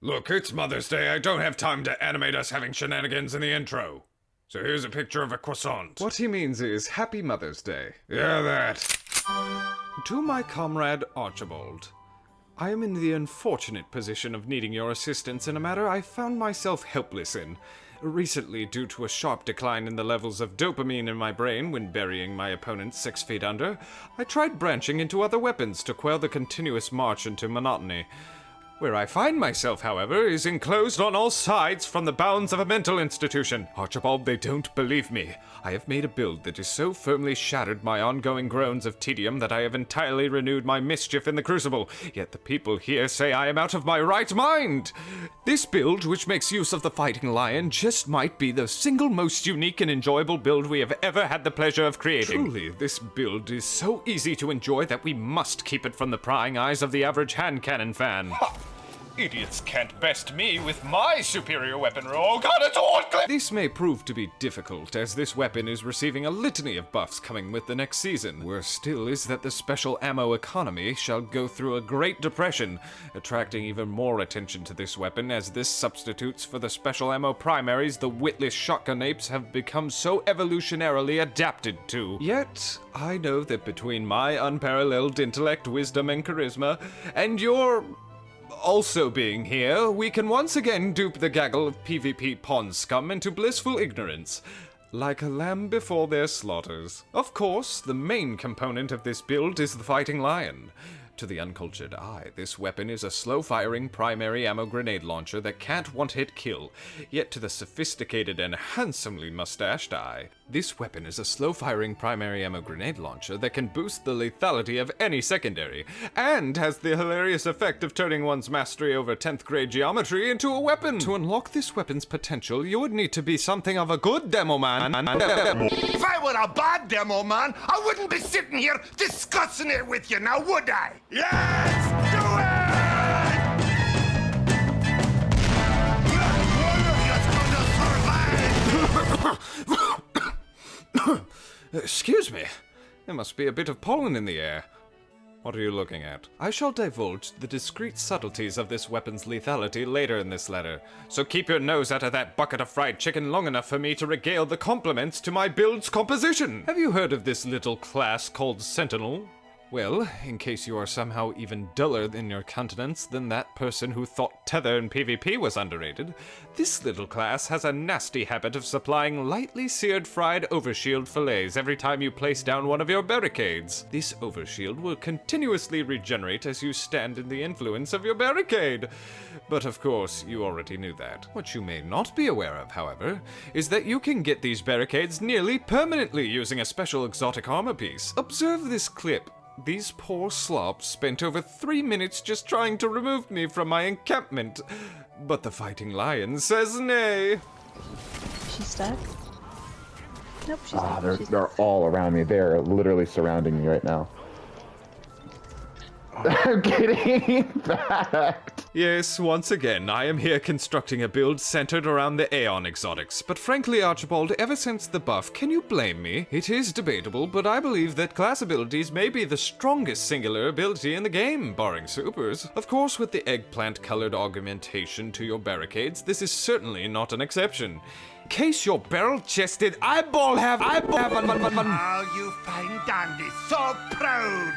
Look, it's Mother's Day. I don't have time to animate us having shenanigans in the intro. So here's a picture of a croissant. What he means is Happy Mother's Day. Yeah, that. To my comrade Archibald, I am in the unfortunate position of needing your assistance in a matter I found myself helpless in. Recently, due to a sharp decline in the levels of dopamine in my brain when burying my opponent 6 feet under, I tried branching into other weapons to quell the continuous march into monotony. Where I find myself, however, is enclosed on all sides from the bounds of a mental institution. Archibald, they don't believe me. I have made a build that has so firmly shattered my ongoing groans of tedium that I have entirely renewed my mischief in the crucible, yet the people here say I am out of my right mind! This build, which makes use of the Fighting Lion, just might be the single most unique and enjoyable build we have ever had the pleasure of creating. Truly, this build is so easy to enjoy that we must keep it from the prying eyes of the average hand cannon fan. Ha! Idiots can't best me with my superior weaponry. Oh god, it's all clear! This may prove to be difficult, as this weapon is receiving a litany of buffs coming with the next season. Worse still is that the special ammo economy shall go through a great depression, attracting even more attention to this weapon, as this substitutes for the special ammo primaries the witless shotgun apes have become so evolutionarily adapted to. Yet, I know that between my unparalleled intellect, wisdom, and charisma, and your also being here, we can once again dupe the gaggle of PvP pawn scum into blissful ignorance, like a lamb before their slaughters. Of course, the main component of this build is the Fighting Lion. To the uncultured eye, this weapon is a slow-firing primary ammo grenade launcher that can't one-hit kill, yet to the sophisticated and handsomely mustached eye, this weapon is a slow-firing primary ammo grenade launcher that can boost the lethality of any secondary, and has the hilarious effect of turning one's mastery over 10th grade geometry into a weapon! To unlock this weapon's potential, you would need to be something of a good demo man. If I were a bad demo man, I wouldn't be sitting here discussing it with you now, would I? Let's do it! Excuse me. There must be a bit of pollen in the air. What are you looking at? I shall divulge the discreet subtleties of this weapon's lethality later in this letter, so keep your nose out of that bucket of fried chicken long enough for me to regale the compliments to my build's composition. Have you heard of this little class called Sentinel? Well, in case you are somehow even duller in your countenance than that person who thought Tether in PvP was underrated, this little class has a nasty habit of supplying lightly seared fried overshield fillets every time you place down one of your barricades. This overshield will continuously regenerate as you stand in the influence of your barricade. But of course, you already knew that. What you may not be aware of, however, is that you can get these barricades nearly permanently using a special exotic armor piece. Observe this clip. These poor slobs spent over 3 minutes just trying to remove me from my encampment. But the Fighting Lion says nay. She's stuck? Nope, she's not. They're all around me. They're literally surrounding me right now. I'm getting back. Yes, once again, I am here constructing a build centered around the Aeon exotics. But frankly, Archibald, ever since the buff, can you blame me? It is debatable, but I believe that class abilities may be the strongest singular ability in the game, barring supers. Of course, with the eggplant-colored augmentation to your barricades, this is certainly not an exception. In case your barrel-chested eyeball have Oh, you fine dandy, so proud,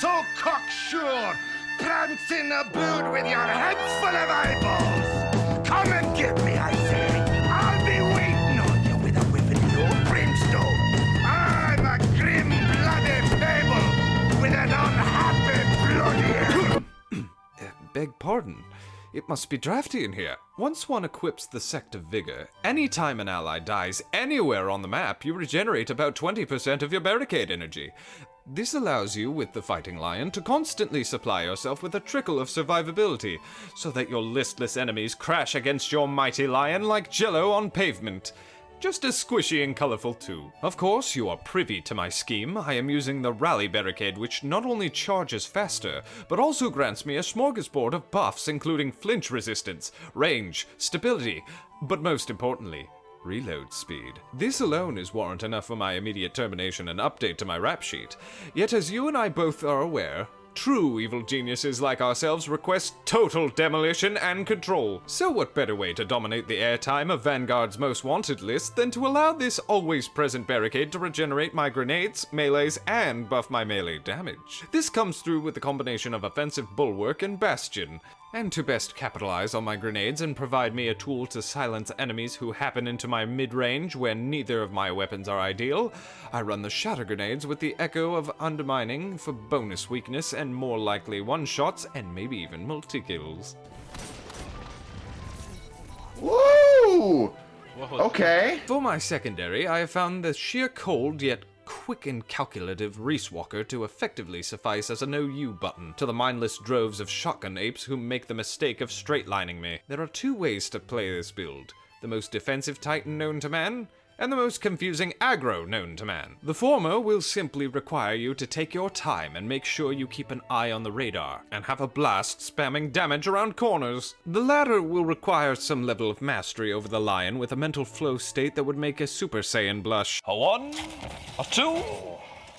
so cocksure, prance in a boot with your head full of eyeballs. Come and get me, I say. I'll be waiting on you with a whiff of the old brimstone. I'm a grim-blooded fable with an unhappy bloody... Beg pardon. It must be drafty in here. Once one equips the Sect of Vigor, anytime an ally dies anywhere on the map, you regenerate about 20% of your barricade energy. This allows you, with the Fighting Lion, to constantly supply yourself with a trickle of survivability, so that your listless enemies crash against your mighty lion like jello on pavement. Just as squishy and colorful too. Of course, you are privy to my scheme. I am using the Rally Barricade, which not only charges faster, but also grants me a smorgasbord of buffs including flinch resistance, range, stability, but most importantly, reload speed. This alone is warrant enough for my immediate termination and update to my rap sheet. Yet as you and I both are aware, True evil geniuses like ourselves request total demolition and control. So what better way to dominate the airtime of Vanguard's most wanted list than to allow this always present barricade to regenerate my grenades, melees, and buff my melee damage. This comes through with the combination of offensive bulwark and bastion. And to best capitalize on my grenades and provide me a tool to silence enemies who happen into my mid-range when neither of my weapons are ideal, I run the shatter grenades with the echo of undermining for bonus weakness and more likely one-shots and maybe even multi-kills. Woo! Okay. For my secondary, I have found the sheer cold yet quick and calculative Riiswalker to effectively suffice as a no-you button to the mindless droves of shotgun apes who make the mistake of straightlining me. There are two ways to play this build: the most defensive Titan known to man, and the most confusing aggro known to man. The former will simply require you to take your time and make sure you keep an eye on the radar, and have a blast spamming damage around corners. The latter will require some level of mastery over the lion with a mental flow state that would make a Super Saiyan blush. A 1, a 2,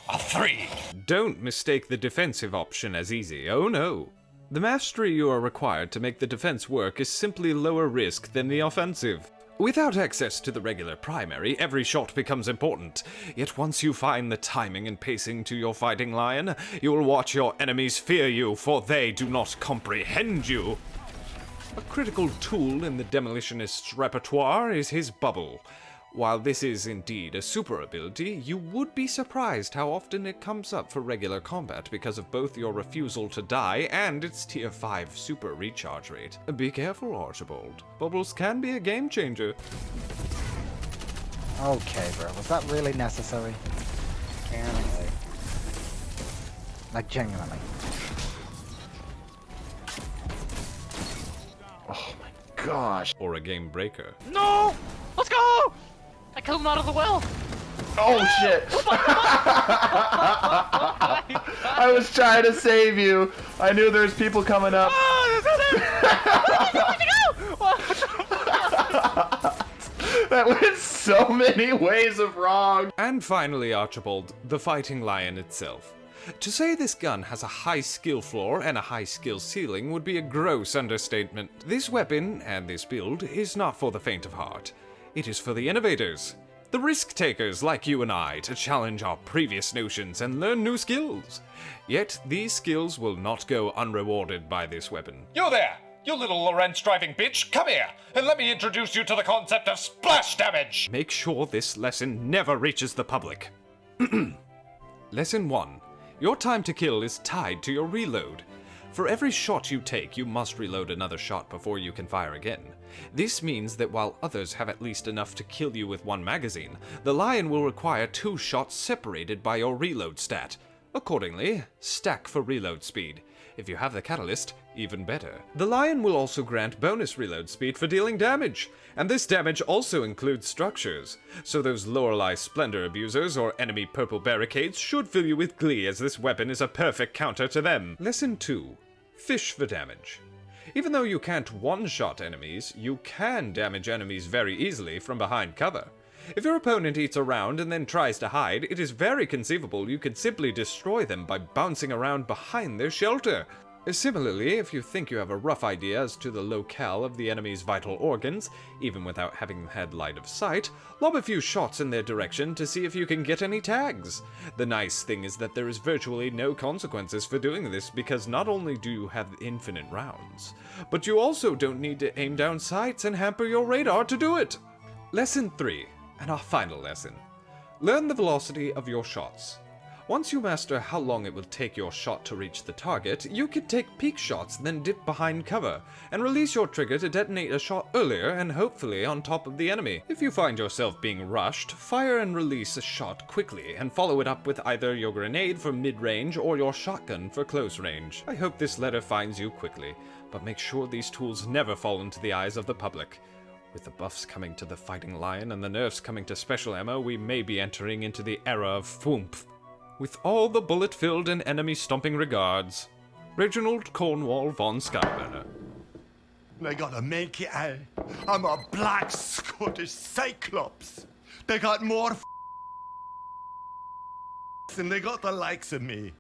a 3. Don't mistake the defensive option as easy, oh no. The mastery you are required to make the defense work is simply lower risk than the offensive. Without access to the regular primary, every shot becomes important. Yet once you find the timing and pacing to your fighting lion, you will watch your enemies fear you, for they do not comprehend you. A critical tool in the demolitionist's repertoire is his bubble. While this is indeed a super ability, you would be surprised how often it comes up for regular combat because of both your refusal to die and its tier 5 super recharge rate. Be careful, Archibald. Bubbles can be a game changer. Okay, bro. Was that really necessary? Apparently. Like, genuinely. Oh my gosh. Or a game breaker. No! Let's go! I killed him out of the well! Oh shit! I was trying to save you. I knew there was people coming up. That went so many ways of wrong. And finally, Archibald, the fighting lion itself. To say this gun has a high skill floor and a high skill ceiling would be a gross understatement. This weapon, and this build, is not for the faint of heart. It is for the innovators, the risk-takers like you and I, to challenge our previous notions and learn new skills. Yet, these skills will not go unrewarded by this weapon. You there! You little Lorentz-driving bitch! Come here, and let me introduce you to the concept of splash damage! Make sure this lesson never reaches the public. Lesson 1. Your time to kill is tied to your reload. For every shot you take, you must reload another shot before you can fire again. This means that while others have at least enough to kill you with one magazine, the lion will require 2 shots separated by your reload stat. Accordingly, stack for reload speed. If you have the catalyst, even better. The lion will also grant bonus reload speed for dealing damage, and this damage also includes structures. So those Lorelei Splendor abusers or enemy purple barricades should fill you with glee, as this weapon is a perfect counter to them. Lesson 2. Fish for damage. Even though you can't one-shot enemies, you can damage enemies very easily from behind cover. If your opponent eats around and then tries to hide, it is very conceivable you could simply destroy them by bouncing around behind their shelter. Similarly, if you think you have a rough idea as to the locale of the enemy's vital organs, even without having had line of sight, lob a few shots in their direction to see if you can get any tags. The nice thing is that there is virtually no consequences for doing this, because not only do you have infinite rounds, but you also don't need to aim down sights and hamper your radar to do it. Lesson 3, and our final lesson. Learn the velocity of your shots. Once you master how long it will take your shot to reach the target, you can take peek shots, then dip behind cover, and release your trigger to detonate a shot earlier and hopefully on top of the enemy. If you find yourself being rushed, fire and release a shot quickly, and follow it up with either your grenade for mid-range or your shotgun for close range. I hope this letter finds you quickly, but make sure these tools never fall into the eyes of the public. With the buffs coming to the fighting lion and the nerfs coming to special ammo, we may be entering into the era of Foomph. With all the bullet-filled and enemy-stomping regards, Reginald Cornwall von Skyburner. They got a Mankey eye. I'm a black Scottish Cyclops. They got more than they got the likes of me.